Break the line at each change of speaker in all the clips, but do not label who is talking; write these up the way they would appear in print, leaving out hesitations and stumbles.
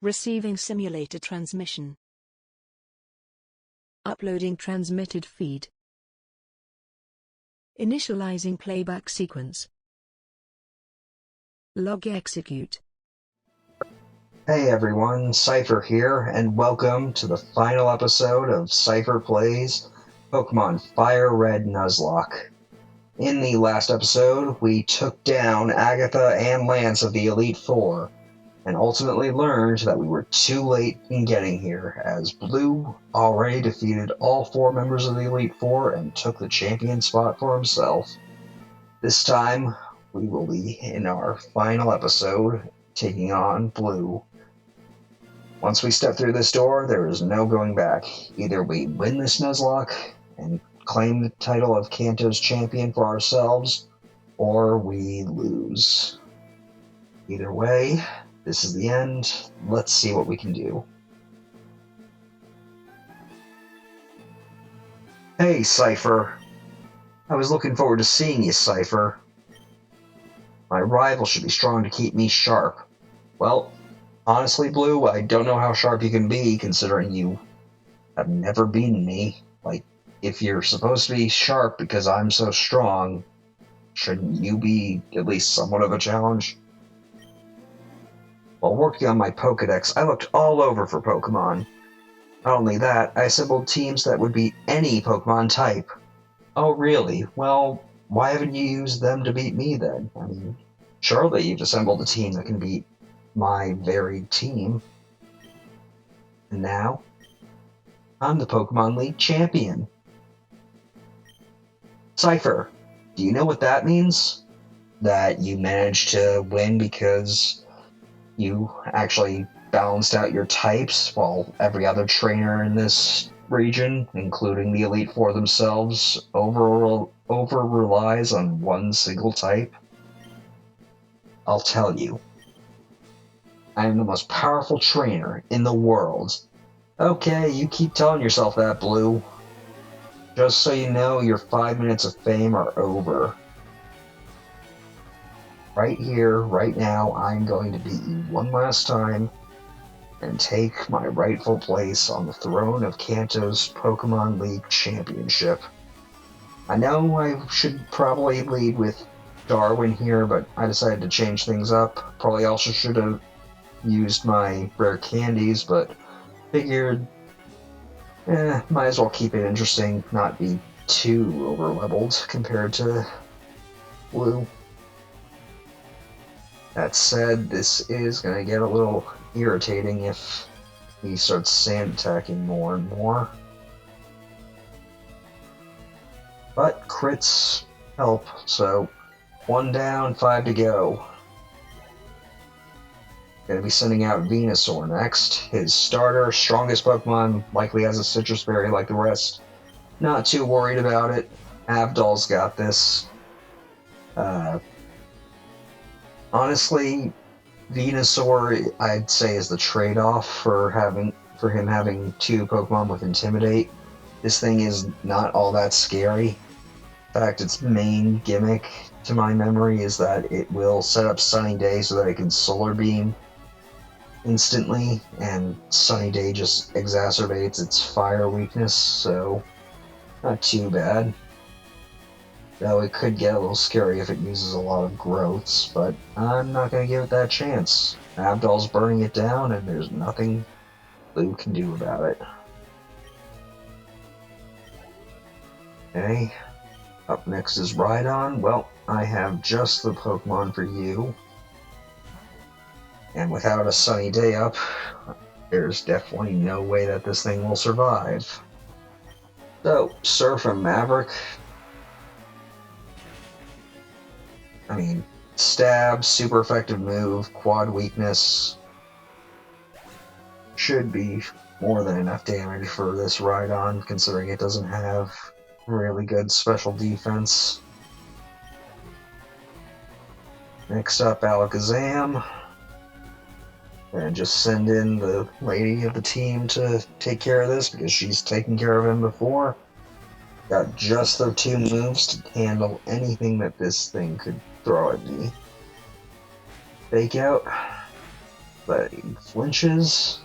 Receiving simulator transmission. Uploading transmitted feed. Initializing playback sequence. Log execute.
Hey everyone, Seipher here, and welcome to the final episode of Seipher Plays Pokemon Fire Red Nuzlocke. In the last episode, we took down Agatha and Lance of the Elite Four, and ultimately learned that we were too late in getting here, as Blue already defeated all 4 members of the Elite Four and took the champion spot for himself. This time, we will be in our final episode, taking on Blue. Once we step through this door, there is no going back. Either we win this Nuzlocke and claim the title of Kanto's champion for ourselves, or we lose. Either way, this is the end. Let's see what we can do. Hey, Seipher. I was looking forward to seeing you, Seipher. My rival should be strong to keep me sharp. Well, honestly, Blue, I don't know how sharp you can be, considering you have never beaten me. Like, if you're supposed to be sharp because I'm so strong, shouldn't you be at least somewhat of a challenge? While working on my Pokedex, I looked all over for Pokemon. Not only that, I assembled teams that would beat any Pokemon type. Oh, really? Well, why haven't you used them to beat me then? I mean, surely you've assembled a team that can beat my varied team. And now, I'm the Pokemon League champion. Seipher, do you know what that means? That you managed to win because you actually balanced out your types, while every other trainer in this region, including the Elite Four themselves, over-relies on one single type? I'll tell you. I am the most powerful trainer in the world. Okay, you keep telling yourself that, Blue. Just so you know, your 5 minutes of fame are over. Right here, right now, I'm going to beat you one last time and take my rightful place on the throne of Kanto's Pokemon League Championship. I know I should probably lead with Darwin here, but I decided to change things up. Probably also should have used my rare candies, but figured, might as well keep it interesting, not be too over-leveled compared to Blue. That said, this is going to get a little irritating if he starts sand attacking more and more. But crits help, so 1 down, 5 to go. Gonna be sending out Venusaur next. His starter, strongest Pokemon, likely has a Citrus Berry like the rest. Not too worried about it. Avdol's got this. Honestly, Venusaur, I'd say, is the trade-off for him having 2 Pokemon with Intimidate. This thing is not all that scary. In fact, its main gimmick, to my memory, is that it will set up Sunny Day so that it can Solar Beam instantly, and Sunny Day just exacerbates its fire weakness, so not too bad. Though it could get a little scary if it uses a lot of growths, but I'm not going to give it that chance. Avdol's burning it down, and there's nothing Blue can do about it. Okay, up next is Rhydon. Well, I have just the Pokemon for you. And without a Sunny Day up, there's definitely no way that this thing will survive. So, Surf and Maverick. I mean, stab, super effective move, quad weakness. Should be more than enough damage for this Rhydon, considering it doesn't have really good special defense. Next up, Alakazam. And just send in the lady of the team to take care of this, because she's taken care of him before. Got just the 2 moves to handle anything that this thing could throw at me. Fake out. But he flinches.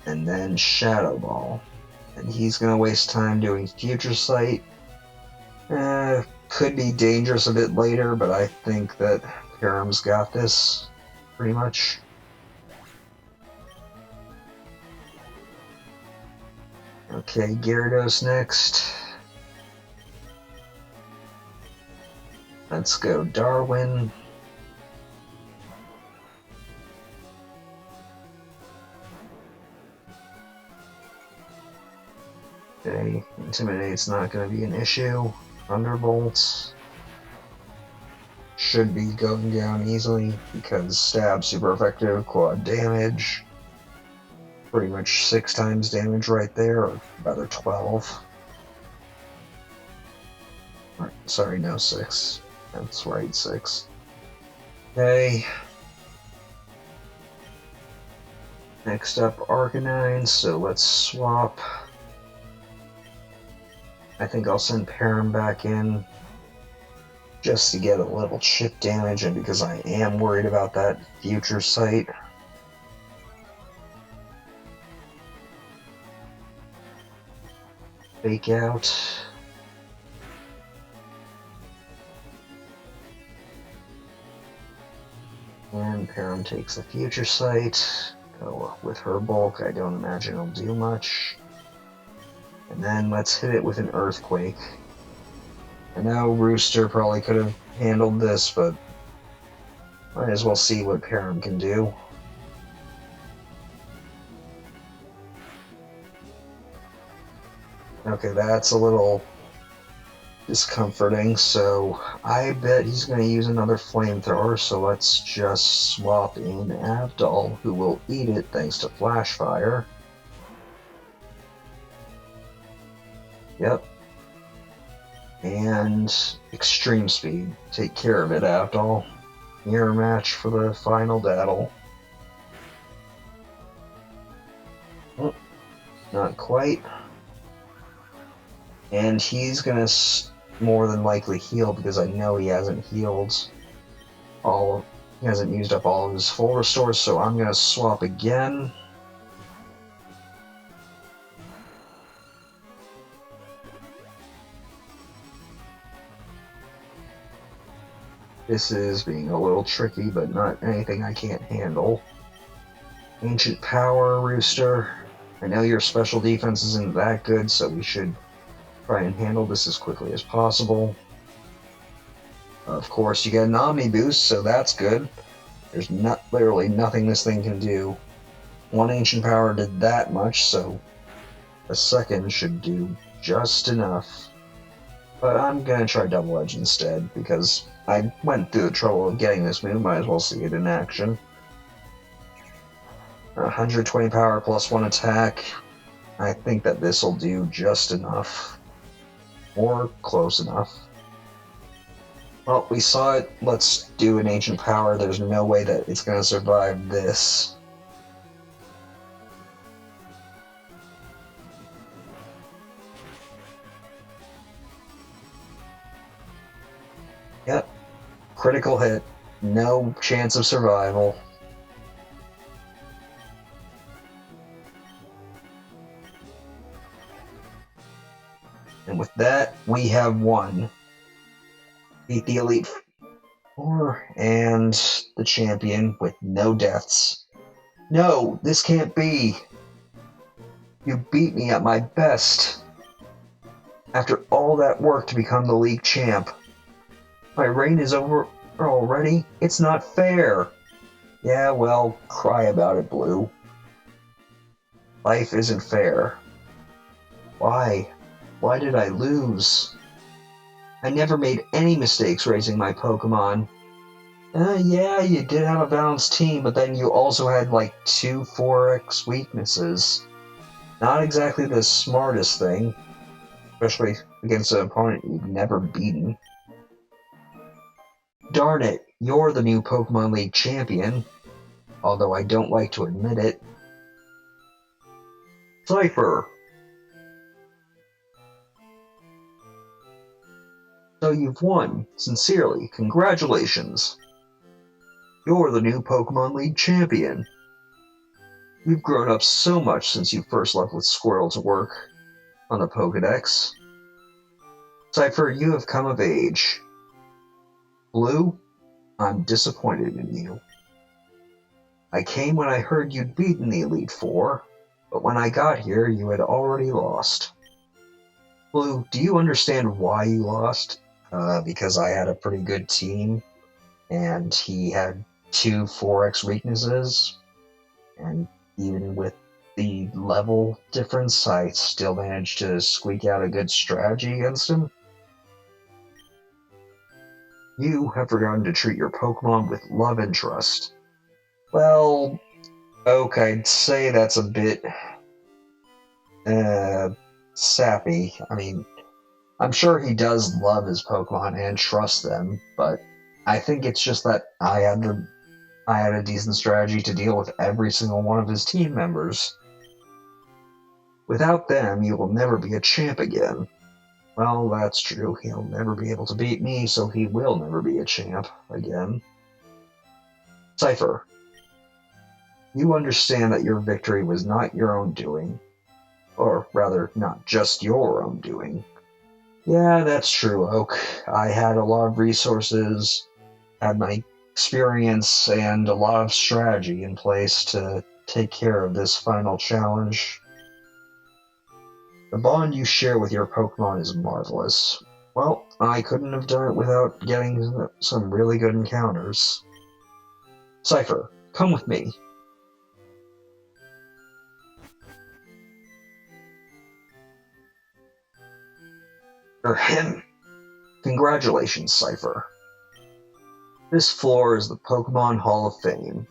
And then Shadow Ball. And he's going to waste time doing Future Sight. Could be dangerous a bit later, but I think that Param's got this, pretty much. Okay, Gyarados next. Let's go Darwin. Okay, Intimidate's not going to be an issue. Thunderbolts should be going down easily because Stab super effective, quad damage. Pretty much 6 times damage right there, or rather 12. Sorry, no 6. That's right, 6. Okay. Next up, Arcanine, so let's swap. I think I'll send Param back in just to get a little chip damage, and because I am worried about that Future Sight. Fake out. And Param takes the Future Sight. Go with her bulk, I don't imagine it'll do much. And then let's hit it with an Earthquake. I know Rooster probably could have handled this, but might as well see what Param can do. Okay, that's a little discomforting, so I bet he's going to use another Flamethrower, so let's just swap in Avdol, who will eat it thanks to Flash Fire. Yep. And Extreme Speed. Take care of it, Avdol. Mirror match for the final battle. Oh, not quite. And he's gonna more than likely heal because I know he hasn't healed he hasn't used up all of his full restores, so I'm gonna swap again. This is being a little tricky, but not anything I can't handle. Ancient Power, Rooster. I know your special defense isn't that good, so we should try and handle this as quickly as possible. Of course, you get an Omni Boost, so that's good. There's literally nothing this thing can do. One Ancient Power did that much, so a second should do just enough. But I'm gonna try Double Edge instead, because I went through the trouble of getting this move, might as well see it in action. 120 power plus 1 attack. I think that this will do just enough. Or close enough. Well, we saw it. Let's do an Ancient Power. There's no way that it's going to survive this. Yep. Critical hit. No chance of survival. And with that, we have won. Beat the Elite Four and the champion with no deaths. No, this can't be. You beat me at my best. After all that work to become the league champ. My reign is over already? It's not fair. Yeah, well, cry about it, Blue. Life isn't fair. Why? Why did I lose? I never made any mistakes raising my Pokémon. Yeah, you did have a balanced team, but then you also had like 2 4x weaknesses. Not exactly the smartest thing, especially against an opponent you've never beaten. Darn it, you're the new Pokemon League champion, although I don't like to admit it. Seipher! So you've won. Sincerely, congratulations. You're the new Pokemon League champion. You've grown up so much since you first left with Squirrel to work on the Pokedex. Seipher, you have come of age. Blue, I'm disappointed in you. I came when I heard you'd beaten the Elite Four, but when I got here, you had already lost. Blue, do you understand why you lost? Because I had a pretty good team, and he had 2 4x weaknesses, and even with the level difference, I still managed to squeak out a good strategy against him. You have forgotten to treat your Pokemon with love and trust. Well, Oak, I'd say that's a bit sappy. I mean, I'm sure he does love his Pokemon and trust them, but I think it's just that I had a decent strategy to deal with every single one of his team members. Without them, you will never be a champ again. Well, that's true. He'll never be able to beat me, so he will never be a champ again. Seipher, you understand that your victory was not your own doing. Or rather, not just your own doing. Yeah, that's true, Oak. I had a lot of resources, had my experience, and a lot of strategy in place to take care of this final challenge. The bond you share with your Pokemon is marvelous. Well, I couldn't have done it without getting some really good encounters. Seipher, come with me. Congratulations, Seipher. This floor is the Pokemon Hall of Fame.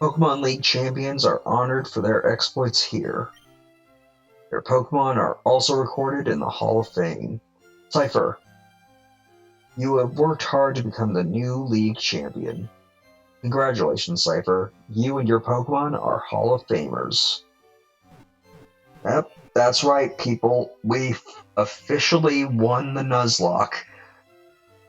Pokemon League champions are honored for their exploits here. Their Pokemon are also recorded in the Hall of Fame. Seipher, you have worked hard to become the new League champion. Congratulations, Seipher. You and your Pokemon are Hall of Famers. Yep, that's right, people. We officially won the Nuzlocke.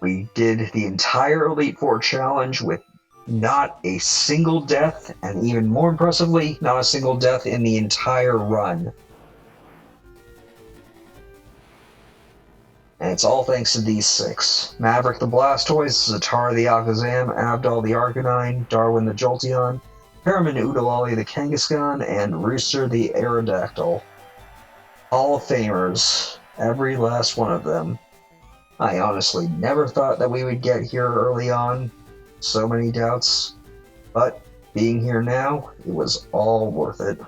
We did the entire Elite Four challenge with not a single death, and even more impressively, not a single death in the entire run. And it's all thanks to these 6. Maverick the Blastoise, Zatara the Alakazam, Abdal the Arcanine, Darwin the Jolteon, Harriman Udalali the Kangaskhan, and Rooster the Aerodactyl. Hall of Famers, every last one of them. I honestly never thought that we would get here early on, so many doubts, but being here now, it was all worth it.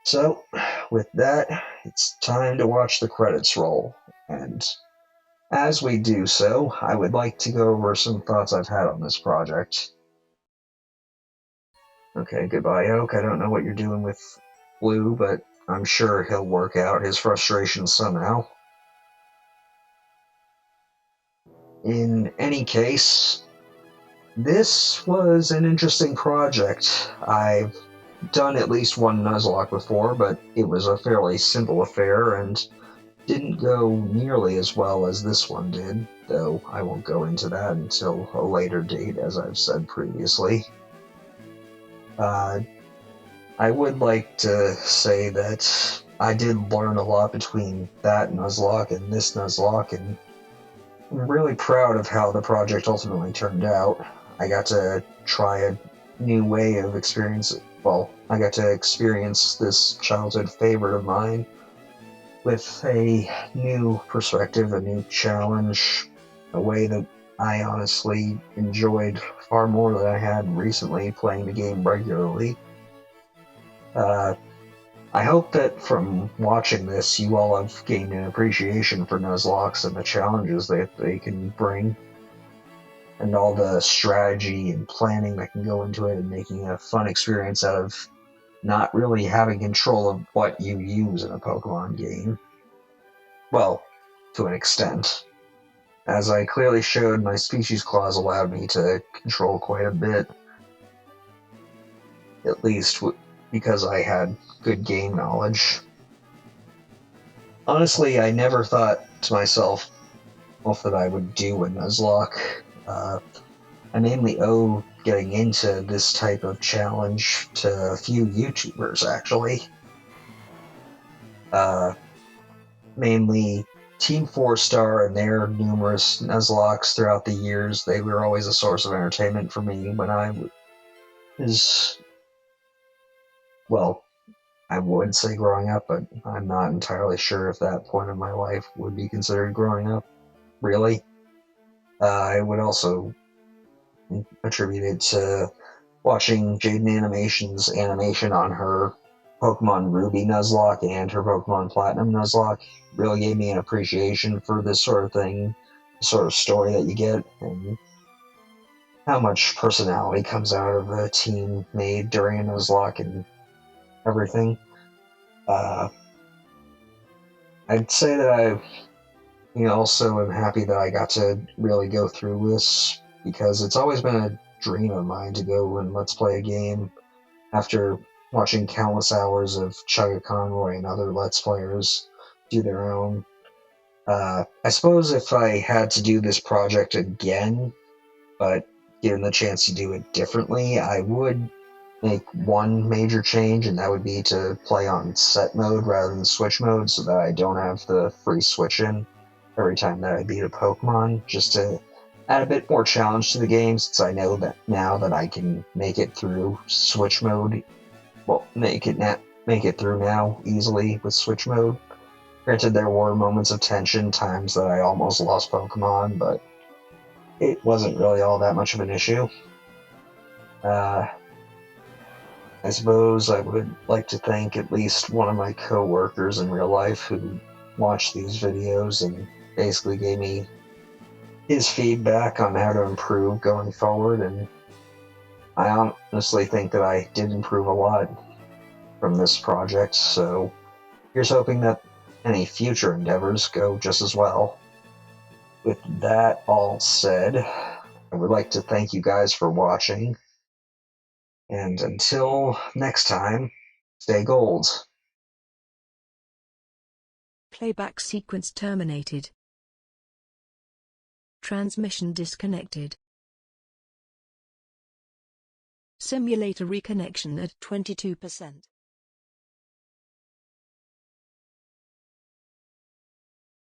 So, with that, it's time to watch the credits roll, and as we do so, I would like to go over some thoughts I've had on this project. Okay, goodbye, Oak. I don't know what you're doing with Blue, but I'm sure he'll work out his frustration somehow. In any case, this was an interesting project. I've done at least one Nuzlocke before, but it was a fairly simple affair and didn't go nearly as well as this one did, though I won't go into that until a later date, as I've said previously. I would like to say that I did learn a lot between that Nuzlocke and this Nuzlocke, and I'm really proud of how the project ultimately turned out. I got to try a new way of experiencing. Well, I got to experience this childhood favorite of mine with a new perspective, a new challenge, a way that I honestly enjoyed far more than I had recently playing the game regularly. I hope that from watching this, you all have gained an appreciation for Nuzlocke and the challenges that they can bring, and all the strategy and planning that can go into it, and making a fun experience out of not really having control of what you use in a Pokemon game. Well, to an extent. As I clearly showed, my species clause allowed me to control quite a bit. At least because I had good game knowledge. Honestly, I never thought to myself that I would do a Nuzlocke. I mainly owe getting into this type of challenge to a few YouTubers, actually. Mainly Team 4-Star and their numerous Nuzlocks throughout the years. They were always a source of entertainment for me when I was, well, I would say growing up, but I'm not entirely sure if that point in my life would be considered growing up, really. I would also attribute it to watching Jaden Animation's animation on her Pokemon Ruby Nuzlocke and her Pokemon Platinum Nuzlocke. Really gave me an appreciation for this sort of thing, the sort of story that you get, and how much personality comes out of a team made during a Nuzlocke and everything. I'd say that also am happy that I got to really go through this, because it's always been a dream of mine to go and let's play a game after watching countless hours of Chugga Conroy and other Let's Players do their own. I suppose if I had to do this project again, but given the chance to do it differently, I would make one major change, and that would be to play on set mode rather than switch mode, so that I don't have the free switch in every time that I beat a Pokemon, just to add a bit more challenge to the game, since I know that now that I can make it through switch mode, well, make it through now easily with switch mode. Granted, there were moments of tension, times that I almost lost Pokemon, but it wasn't really all that much of an issue. I suppose I would like to thank at least one of my co-workers in real life who watched these videos and basically gave me his feedback on how to improve going forward, and I honestly think that I did improve a lot from this project, so here's hoping that any future endeavors go just as well. With that all said, I would like to thank you guys for watching, and until next time, stay gold.
Playback sequence terminated. Transmission disconnected. Simulator reconnection at 22%.